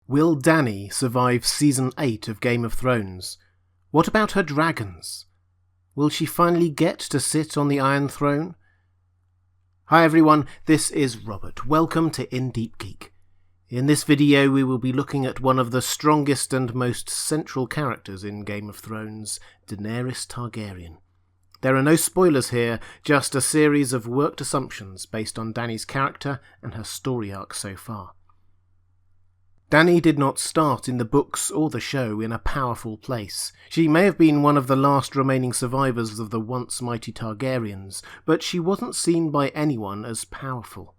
Will Dany survive Season 8 of Game of Thrones? What about her dragons? Will she finally get to sit on the Iron Throne? Hi everyone, this is Robert. Welcome to Deep Geek. In this video we will be looking at one of the strongest and most central characters in Game of Thrones, Daenerys Targaryen. There are no spoilers here, just a series of worked assumptions based on Dany's character and her story arc so far. Dany did not start in the books or the show in a powerful place. She may have been one of the last remaining survivors of the once mighty Targaryens, but she wasn't seen by anyone as powerful.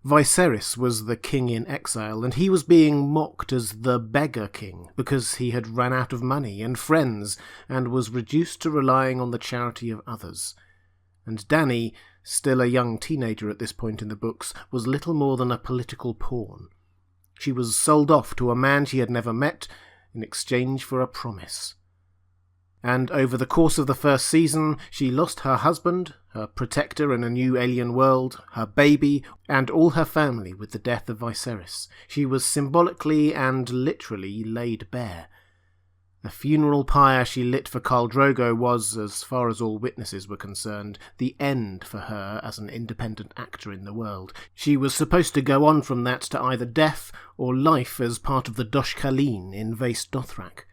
Viserys was the king in exile, and he was being mocked as the beggar king because he had run out of money and friends and was reduced to relying on the charity of others. And Dany, still a young teenager at this point in the books, was little more than a political pawn. She was sold off to a man she had never met in exchange for a promise. And over the course of the first season, she lost her husband, her protector in a new alien world, her baby, and all her family with the death of Viserys. She was symbolically and literally laid bare. The funeral pyre she lit for Khal Drogo was, as far as all witnesses were concerned, the end for her as an independent actor in the world. She was supposed to go on from that to either death or life as part of the Dosh Khaleen in Vaes Dothrak.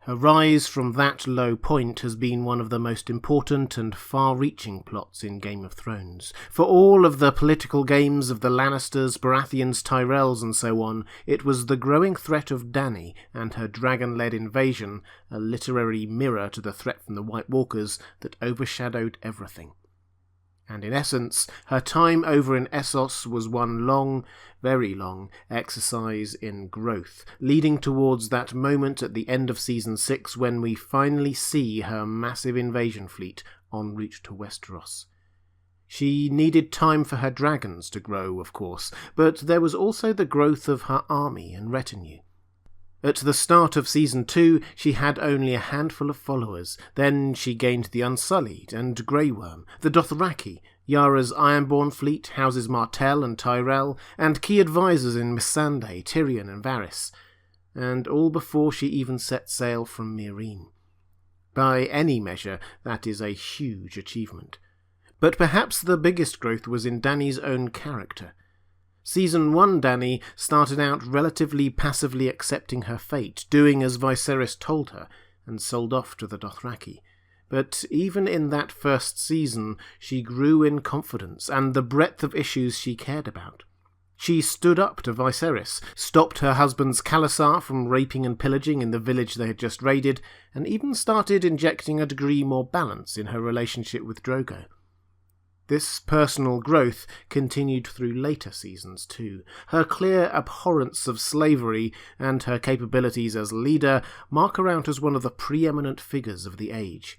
Her rise from that low point has been one of the most important and far-reaching plots in Game of Thrones. For all of the political games of the Lannisters, Baratheons, Tyrells and so on, it was the growing threat of Dany and her dragon-led invasion, a literary mirror to the threat from the White Walkers, that overshadowed everything. And in essence, her time over in Essos was one long, very long, exercise in growth, leading towards that moment at the end of Season 6 when we finally see her massive invasion fleet en route to Westeros. She needed time for her dragons to grow, of course, but there was also the growth of her army and retinue. At the start of Season 2, she had only a handful of followers. Then she gained the Unsullied and Grey Worm, the Dothraki, Yara's Ironborn fleet, houses Martell and Tyrell, and key advisors in Missandei, Tyrion and Varys. And all before she even set sail from Meereen. By any measure, that is a huge achievement. But perhaps the biggest growth was in Dany's own character. Season 1 Dany started out relatively passively accepting her fate, doing as Viserys told her, and sold off to the Dothraki. But even in that first season, she grew in confidence and the breadth of issues she cared about. She stood up to Viserys, stopped her husband's Khalasar from raping and pillaging in the village they had just raided, and even started injecting a degree more balance in her relationship with Drogo. This personal growth continued through later seasons too. Her clear abhorrence of slavery and her capabilities as leader mark her out as one of the preeminent figures of the age.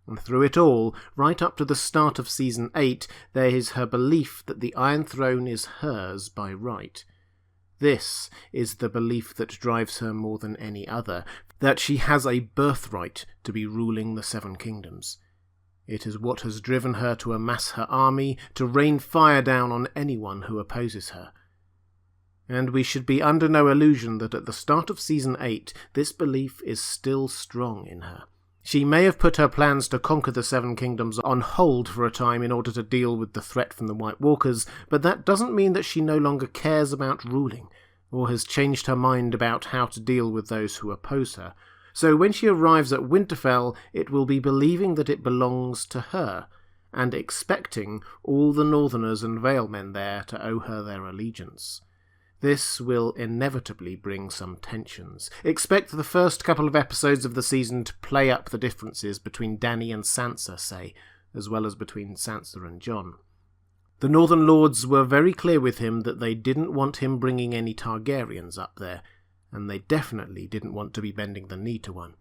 And through it all, right up to the start of Season 8, there is her belief that the Iron Throne is hers by right. This is the belief that drives her more than any other, that she has a birthright to be ruling the Seven Kingdoms. It is what has driven her to amass her army, to rain fire down on anyone who opposes her. And we should be under no illusion that at the start of Season 8, this belief is still strong in her. She may have put her plans to conquer the Seven Kingdoms on hold for a time in order to deal with the threat from the White Walkers, but that doesn't mean that she no longer cares about ruling, or has changed her mind about how to deal with those who oppose her. So when she arrives at Winterfell, it will be believing that it belongs to her, and expecting all the Northerners and Valemen there to owe her their allegiance. This will inevitably bring some tensions. Expect the first couple of episodes of the season to play up the differences between Dany and Sansa, say, as well as between Sansa and Jon. The Northern Lords were very clear with him that they didn't want him bringing any Targaryens up there, and they definitely didn't want to be bending the knee to one.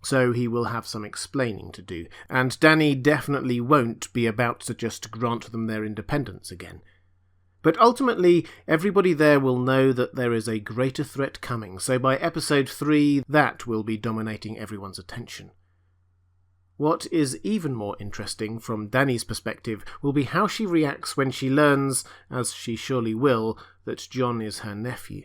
So he will have some explaining to do, and Dany definitely won't be about to just grant them their independence again. But ultimately, everybody there will know that there is a greater threat coming, so by episode 3, that will be dominating everyone's attention. What is even more interesting from Dany's perspective will be how she reacts when she learns, as she surely will, that Jon is her nephew.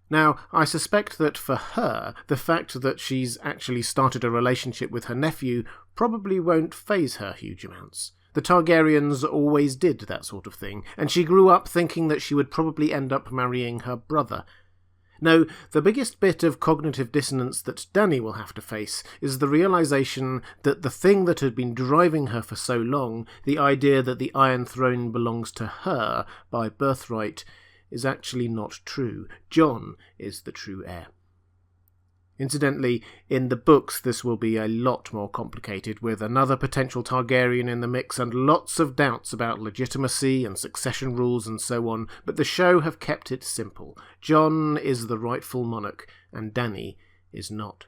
Now, I suspect that for her, the fact that she's actually started a relationship with her nephew probably won't faze her huge amounts. The Targaryens always did that sort of thing, and she grew up thinking that she would probably end up marrying her brother. No, the biggest bit of cognitive dissonance that Dany will have to face is the realization that the thing that had been driving her for so long, the idea that the Iron Throne belongs to her by birthright, is actually not true. Jon is the true heir. Incidentally, in the books this will be a lot more complicated, with another potential Targaryen in the mix and lots of doubts about legitimacy and succession rules and so on, but the show have kept it simple. Jon is the rightful monarch, and Dany is not.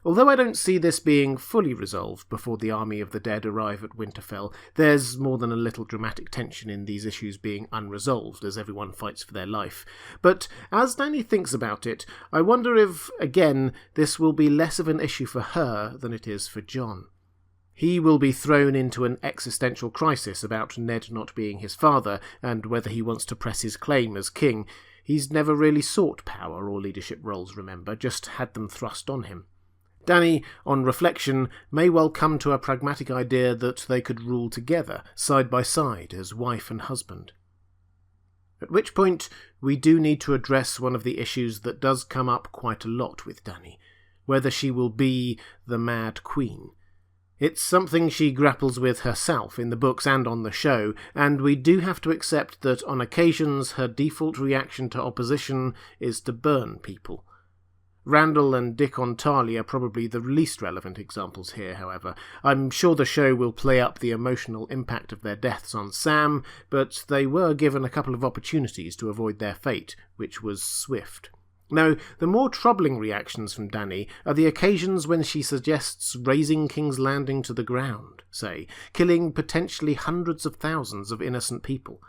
Although I don't see this being fully resolved before the army of the dead arrive at Winterfell, there's more than a little dramatic tension in these issues being unresolved as everyone fights for their life. But as Dany thinks about it, I wonder if, again, this will be less of an issue for her than it is for Jon. He will be thrown into an existential crisis about Ned not being his father and whether he wants to press his claim as king. He's never really sought power or leadership roles, remember, just had them thrust on him. Dany, on reflection, may well come to a pragmatic idea that they could rule together, side by side, as wife and husband. At which point, we do need to address one of the issues that does come up quite a lot with Dany, whether she will be the Mad Queen. It's something she grapples with herself in the books and on the show, and we do have to accept that on occasions her default reaction to opposition is to burn people. Randall and Dick Tarly are probably the least relevant examples here, however. I'm sure the show will play up the emotional impact of their deaths on Sam, but they were given a couple of opportunities to avoid their fate, which was swift. Now, the more troubling reactions from Dany are the occasions when she suggests razing King's Landing to the ground, say, killing potentially hundreds of thousands of innocent people.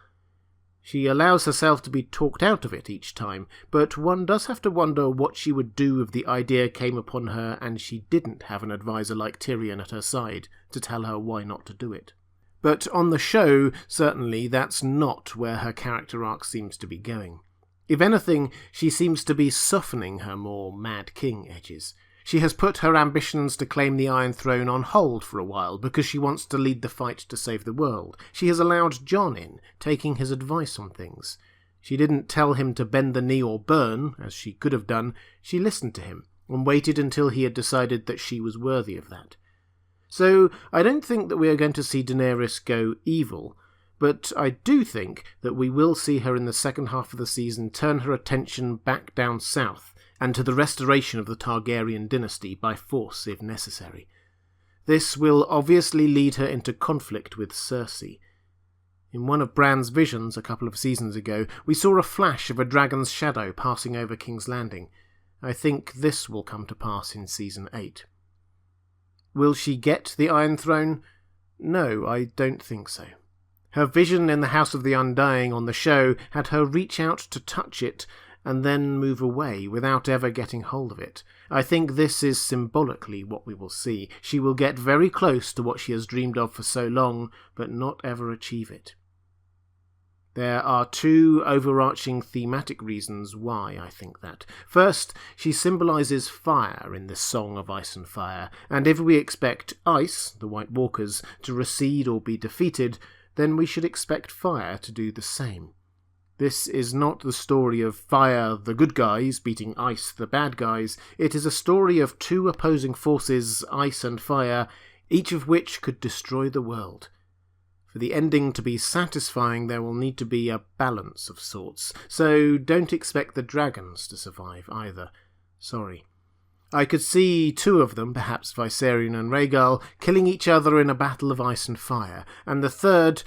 She allows herself to be talked out of it each time, but one does have to wonder what she would do if the idea came upon her and she didn't have an advisor like Tyrion at her side to tell her why not to do it. But on the show, certainly, that's not where her character arc seems to be going. If anything, she seems to be softening her more Mad King edges. She has put her ambitions to claim the Iron Throne on hold for a while because she wants to lead the fight to save the world. She has allowed Jon in, taking his advice on things. She didn't tell him to bend the knee or burn, as she could have done. She listened to him, and waited until he had decided that she was worthy of that. So I don't think that we are going to see Daenerys go evil, but I do think that we will see her in the second half of the season turn her attention back down south, and to the restoration of the Targaryen dynasty by force if necessary. This will obviously lead her into conflict with Cersei. In one of Bran's visions a couple of seasons ago, we saw a flash of a dragon's shadow passing over King's Landing. I think this will come to pass in Season 8. Will she get the Iron Throne? No, I don't think so. Her vision in the House of the Undying on the show had her reach out to touch it and then move away without ever getting hold of it. I think this is symbolically what we will see. She will get very close to what she has dreamed of for so long, but not ever achieve it. There are two overarching thematic reasons why I think that. First, she symbolises fire in this Song of Ice and Fire, and if we expect ice, the White Walkers, to recede or be defeated, then we should expect fire to do the same. This is not the story of fire, the good guys, beating ice, the bad guys. It is a story of two opposing forces, ice and fire, each of which could destroy the world. For the ending to be satisfying, there will need to be a balance of sorts, so don't expect the dragons to survive either. Sorry. I could see two of them, perhaps Viserion and Rhaegal, killing each other in a battle of ice and fire, and the third...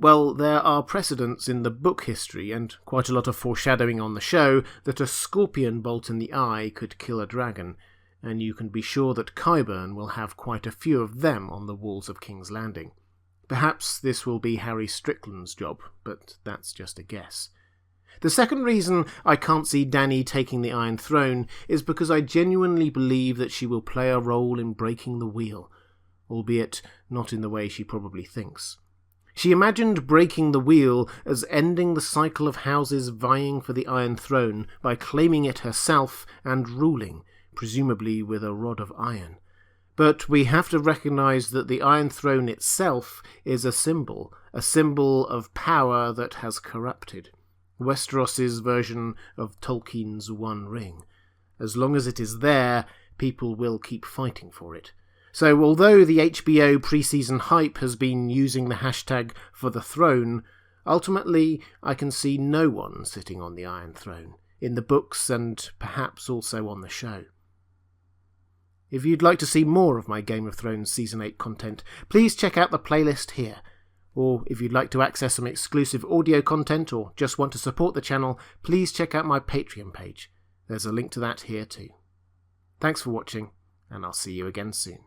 Well, there are precedents in the book history, and quite a lot of foreshadowing on the show, that a scorpion bolt in the eye could kill a dragon, and you can be sure that Qyburn will have quite a few of them on the walls of King's Landing. Perhaps this will be Harry Strickland's job, but that's just a guess. The second reason I can't see Dany taking the Iron Throne is because I genuinely believe that she will play a role in breaking the wheel, albeit not in the way she probably thinks. She imagined breaking the wheel as ending the cycle of houses vying for the Iron Throne by claiming it herself and ruling, presumably with a rod of iron. But we have to recognise that the Iron Throne itself is a symbol of power that has corrupted. Westeros's version of Tolkien's One Ring. As long as it is there, people will keep fighting for it. So although the HBO pre-season hype has been using the hashtag for the throne, ultimately I can see no one sitting on the Iron Throne, in the books and perhaps also on the show. If you'd like to see more of my Game of Thrones Season 8 content, please check out the playlist here. Or if you'd like to access some exclusive audio content or just want to support the channel, please check out my Patreon page. There's a link to that here too. Thanks for watching, and I'll see you again soon.